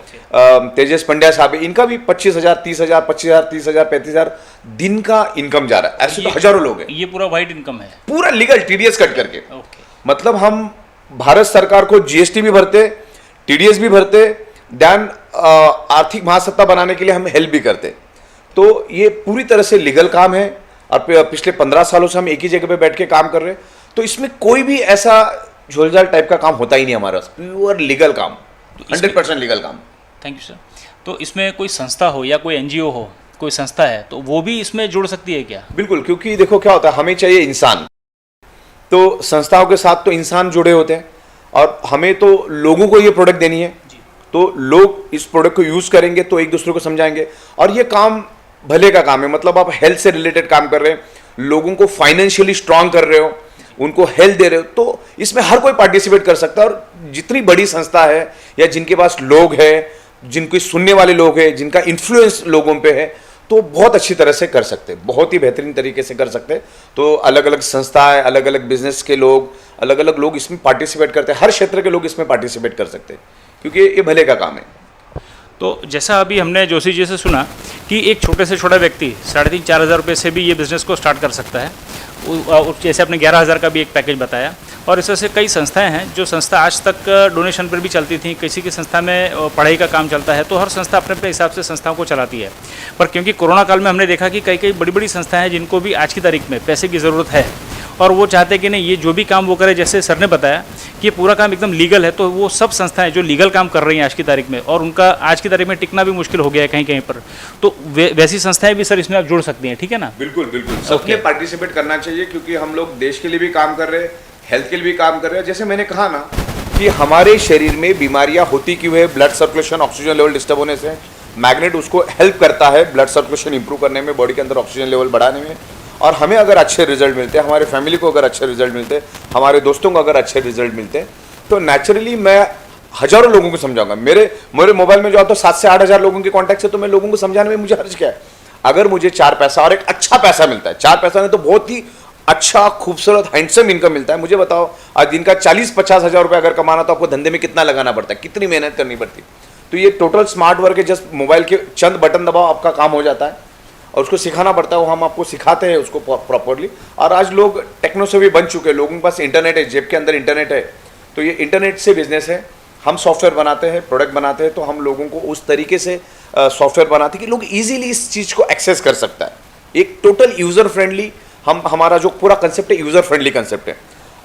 तेजस पंड्या साहब है, इनका भी 25,000, 30,000, 25,000, 30,000, 35,000 दिन का इनकम जा रहा है। ऐसे तो हजारों लोग हैं। ये पूरा वाइट इनकम है, पूरा लीगल TDS कट करके। मतलब हम भारत सरकार को जीएसटी भी भरते, टीडीएस भी भरते, देन आर्थिक महासत्ता बनाने के लिए हम हेल्प भी करते। तो ये पूरी तरह से लीगल काम है और पिछले 15 सालों से हम एक ही जगह पे बैठ के काम कर रहे हैं। तो इसमें कोई भी ऐसा झोलझाल टाइप का काम होता ही नहीं हमारा, प्योर लीगल काम, 100% लीगल काम। Thank you sir. तो इसमें कोई संस्था हो या कोई एनजीओ हो, कोई संस्था है तो वो भी इसमें जुड़ सकती है क्या? बिल्कुल, क्योंकि देखो क्या होता है, हमें चाहिए इंसान, तो संस्थाओं के साथ तो इंसान जुड़े होते हैं और हमें तो लोगों को ये प्रोडक्ट देनी है। तो लोग इस प्रोडक्ट को यूज करेंगे तो एक दूसरे को समझाएंगे और ये काम भले का काम है। मतलब आप हेल्थ से रिलेटेड काम कर रहे हैं, लोगों को फाइनेंशियली स्ट्रांग कर रहे हो, उनको हेल्थ दे रहे हो, तो इसमें हर कोई पार्टिसिपेट कर सकता है। और जितनी बड़ी संस्था है या जिनके पास लोग हैं, जिनके सुनने वाले लोग हैं, जिनका इन्फ्लुएंस लोगों पे है, तो बहुत अच्छी तरह से कर सकते हैं, बहुत ही बेहतरीन तरीके से कर सकते हैं। तो अलग अलग संस्थाएं, अलग अलग बिजनेस के लोग, अलग अलग लोग इसमें पार्टिसिपेट करते हैं, हर क्षेत्र के लोग इसमें पार्टिसिपेट कर सकते हैं, क्योंकि ये भले का काम है। तो जैसा अभी हमने जोशी जी से सुना कि एक छोटे से छोटा व्यक्ति 3,500-4 हज़ार रुपये से भी ये बिज़नेस को स्टार्ट कर सकता है। जैसे आपने 11,000 का भी एक पैकेज बताया, और इस तरह से कई संस्थाएं हैं जो संस्था आज तक डोनेशन पर भी चलती थी। किसी की संस्था में पढ़ाई का काम चलता है, तो हर संस्था अपने अपने हिसाब से संस्थाओं को चलाती है। पर क्योंकि कोरोना काल में हमने देखा कि कई बड़ी बड़ी संस्थाएं हैं जिनको भी आज की तारीख में पैसे की ज़रूरत है और वो चाहते हैं कि नहीं, ये जो भी काम वो करे, जैसे सर ने बताया कि ये पूरा काम एकदम लीगल है, तो वो सब संस्थाएं जो लीगल काम कर रही हैं आज की तारीख में, और उनका आज की तारीख में टिकना भी मुश्किल हो गया है कहीं कहीं पर, तो वैसी संस्थाएं भी सर इसमें आप जुड़ सकती हैं, ठीक है ना? बिल्कुल बिल्कुल, सबके पार्टिसिपेट करना चाहिए, क्योंकि हम लोग देश के लिए भी काम कर रहे हैं, हेल्थ के लिए भी काम कर रहे हैं। जैसे मैंने कहा ना कि हमारे शरीर में बीमारियां होती क्यों है, blood circulation, oxygen level disturb होने से। मैग्नेट उसको हेल्प करता है ब्लड सर्कुलेशन इंप्रूव करने में, बॉडी के अंदर ऑक्सीजन लेवल बढ़ाने में। और हमें अगर अच्छे रिजल्ट मिलते हैं, हमारे फैमिली को अगर अच्छे रिजल्ट मिलते हैं, हमारे दोस्तों को अगर अच्छे रिजल्ट मिलते हैं, तो नेचुरली मैं हजारों लोगों को समझाऊंगा। मेरे मोबाइल में जो आता है 7 से 8 हज़ार लोगों के कॉन्टैक्ट से, तो मैं लोगों को समझाने में मुझे हर्ज क्या है। अगर मुझे 4 पैसा और एक अच्छा पैसा मिलता है, 4 पैसा नहीं तो बहुत ही अच्छा, खूबसूरत, हैंडसम इनकम मिलता है। मुझे बताओ, आज दिन का 40-50 हज़ार रुपये अगर कमाना, तो आपको धंधे में कितना लगाना पड़ता है, कितनी मेहनत करनी पड़ती है। तो ये टोटल स्मार्ट वर्क है, जस्ट मोबाइल के चंद बटन दबाओ, आपका काम हो जाता है। और उसको सिखाना पड़ता है, वो हम आपको सिखाते हैं उसको प्रॉपरली। और आज लोग टेक्नो से भी बन चुके हैं, लोगों के पास इंटरनेट है, जेब के अंदर इंटरनेट है, तो ये इंटरनेट से बिजनेस है। हम सॉफ्टवेयर बनाते हैं, प्रोडक्ट बनाते हैं, तो हम लोगों को उस तरीके से सॉफ्टवेयर बनाते हैं कि लोग इजीली इस चीज़ को एक्सेस कर सकता है। एक टोटल यूज़र फ्रेंडली, हमारा जो पूरा कंसेप्ट है, यूज़र फ्रेंडली कंसेप्ट है।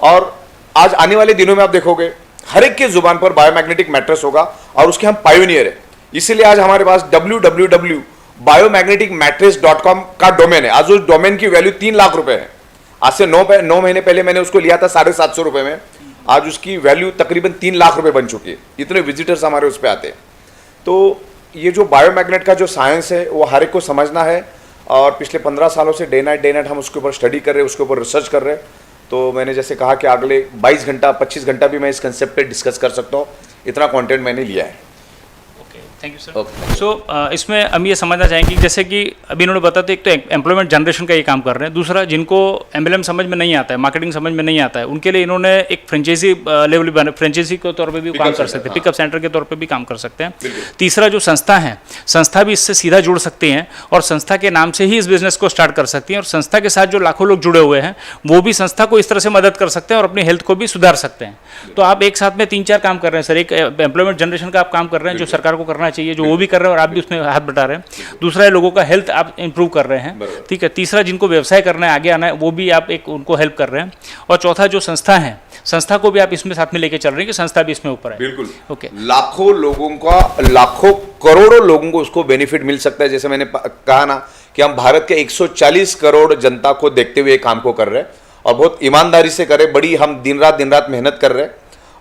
और आज आने वाले दिनों में आप देखोगे हर एक के जुबान पर बायोमैग्नेटिक मैट्रेस होगा, और उसके हम पायोनियर है। इसीलिए आज हमारे पास www.biomagneticmattress.com का डोमेन है। आज उस डोमेन की वैल्यू 3 लाख रुपए है। आज से 9 महीने पहले मैंने उसको लिया था 750 रुपए में, आज उसकी वैल्यू तकरीबन 3 लाख रुपए बन चुकी है। इतने विजिटर्स हमारे उस पर आते हैं। तो ये जो बायोमैग्नेट का जो साइंस है, वो हर एक को समझना है। और पिछले 15 सालों से डे नाइट हम उसके ऊपर स्टडी कर रहे हैं, उसके ऊपर रिसर्च कर रहे हैं। तो मैंने जैसे कहा कि अगले 22 घंटा 25 घंटा भी मैं इस कंसेप्ट पे डिस्कस कर सकता हूँ, इतना कंटेंट मैंने लिया है। Thank you sir. सो इसमें हम ये समझना चाहेंगे, जैसे कि अभी इन्होंने बताया, तो एक तो एम्प्लॉयमेंट जनरेशन का ये काम कर रहे हैं, दूसरा जिनको एमएलएम समझ में नहीं आता है, मार्केटिंग समझ में नहीं आता है, उनके लिए इन्होंने एक फ्रेंचाइजी लेवल, फ्रेंचाइजी के तौर पे भी काम कर सकते हैं, पिकअप सेंटर के तौर पे भी काम कर सकते हैं। तीसरा जो संस्था है, संस्था भी इससे सीधा जुड़ सकती हैं और संस्था के नाम से ही इस बिजनेस को स्टार्ट कर सकती हैं, और संस्था के साथ जो लाखों लोग जुड़े हुए हैं वो भी संस्था को इस तरह से मदद कर सकते हैं और अपनी हेल्थ को भी सुधार सकते हैं। तो आप एक साथ में 3-4 काम कर रहे हैं सर। एक एम्प्लॉयमेंट जनरेशन का आप काम कर रहे हैं, जो सरकार को करना चाहिए, जो वो भी कर रहे हैं और आप भी उसमें हाथ बटा रहे हैं। दूसरा है लोगों का हेल्थ आप इंप्रूव कर रहे हैं, ठीक है। तीसरा जिनको व्यवसाय करना है, आगे आना है, वो भी आप एक उनको हेल्प कर रहे हैं। और चौथा जो संस्था है, संस्था को भी आप इसमें साथ में लेके चल रहे हैं कि संस्था भी इसमें ऊपर है। बिल्कुल, ओके। लाखों लोगों का, लाखों करोड़ों लोगों को उसको बेनिफिट मिल सकता है। जैसे मैंने कहा ना कि हम भारत के 140 करोड़ जनता को देखते हुए काम को कर रहे हैं और बहुत ईमानदारी से कर रहे हैं। बड़ी हम दिन रात मेहनत कर रहे हैं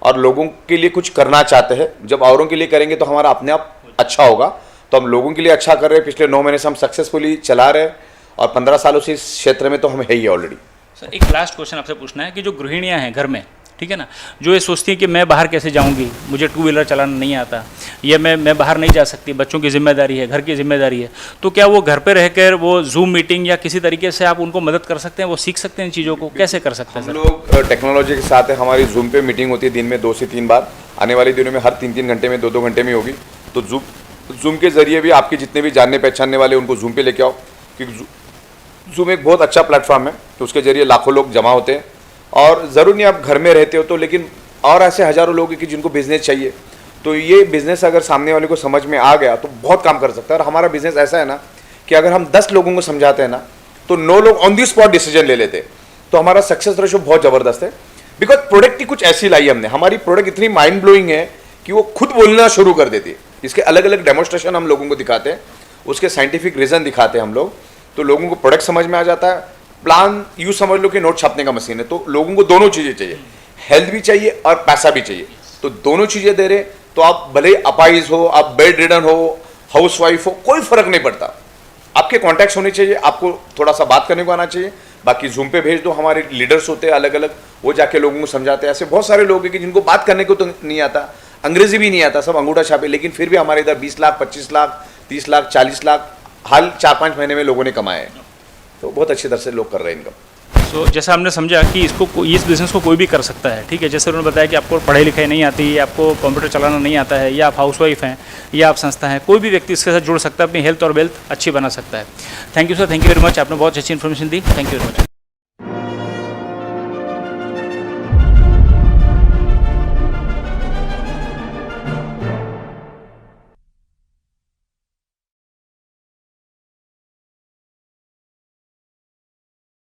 और लोगों के लिए कुछ करना चाहते हैं। जब औरों के लिए करेंगे तो हमारा अपने आप अच्छा होगा। तो हम लोगों के लिए अच्छा कर रहे हैं। पिछले 9 महीने से हम सक्सेसफुली चला रहे हैं और 15 सालों से इस क्षेत्र में तो हम है ही ऑलरेडी। सर एक लास्ट क्वेश्चन आपसे पूछना है कि जो गृहिणियां हैं घर में, ठीक है ना, जो ये सोचती हैं कि मैं बाहर कैसे जाऊंगी, मुझे 2 व्हीलर चलाना नहीं आता, या मैं बाहर नहीं जा सकती, बच्चों की जिम्मेदारी है, घर की जिम्मेदारी है, तो क्या वो घर पे रहकर वो जूम मीटिंग या किसी तरीके से आप उनको मदद कर सकते हैं, वो सीख सकते हैं इन चीज़ों को, कैसे कर सकते हैं सर? हम लोग टेक्नोलॉजी के साथ है। हमारी जूम पे मीटिंग होती है दिन में 2 से 3 बार। आने वाले दिनों में हर 3-3 घंटे में, 2-2 घंटे में होगी। तो जूम के जरिए भी आपके जितने भी जानने पहचानने वाले उनको जूम पे लेके आओ, क्योंकि जूम एक बहुत अच्छा प्लेटफॉर्म है। तो उसके जरिए लाखों लोग जमा होते हैं। और ज़रूर नहीं आप घर में रहते हो तो, लेकिन और ऐसे हज़ारों लोग हैं कि जिनको बिजनेस चाहिए। तो ये बिज़नेस अगर सामने वाले को समझ में आ गया तो बहुत काम कर सकता है। और हमारा बिज़नेस ऐसा है ना कि अगर हम 10 लोगों को समझाते हैं ना तो 9 लोग ऑन दी स्पॉट डिसीजन ले लेते हैं। तो हमारा सक्सेस रेशो बहुत ज़बरदस्त है, बिकॉज प्रोडक्ट ही कुछ ऐसी लाई हमने। हमारी प्रोडक्ट इतनी माइंड ब्लोइंग है कि वो खुद बोलना शुरू कर देती है। इसके अलग अलग डेमोस्ट्रेशन हम लोगों को दिखाते हैं, उसके साइंटिफिक रीज़न दिखाते हैं हम लोग, तो लोगों को प्रोडक्ट समझ में आ जाता है। प्लान यूँ समझ लो कि नोट छापने का मशीन है, तो लोगों को दोनों चीज़ें चाहिए, हेल्थ भी चाहिए और पैसा भी चाहिए। तो दोनों चीज़ें दे रहे, तो आप भले अपाइज हो, आप बेड रिडन हो, हाउस वाइफ हो, कोई फर्क नहीं पड़ता। आपके कॉन्टैक्ट्स होने चाहिए, आपको थोड़ा सा बात करने को आना चाहिए। बाकी जूम पे भेज दो, हमारे लीडर्स होते हैं अलग अलग, वो जाके लोगों को समझाते हैं। ऐसे बहुत सारे लोग हैं कि जिनको बात करने को तो नहीं आता, अंग्रेजी भी नहीं आता, सब अंगूठा छापे, लेकिन फिर भी हमारे इधर 20 लाख, 25 लाख, 30 लाख, 40 लाख हाल 4-5 महीने में लोगों ने कमाए हैं। तो बहुत अच्छी तरह से लोग कर रहे हैं इनकम। सो जैसा हमने समझा कि इस बिज़नेस को कोई भी कर सकता है, ठीक है। जैसे उन्होंने बताया कि आपको पढ़ाई लिखाई नहीं आती, या आपको कंप्यूटर चलाना नहीं आता है, या आप हाउसवाइफ हैं, या आप संस्था हैं, कोई भी व्यक्ति इसके साथ जुड़ सकता है, अपनी हेल्थ और वेल्थ अच्छी बना सकता है। Thank you sir, thank you very much. आपने बहुत अच्छी information the, thank you very much.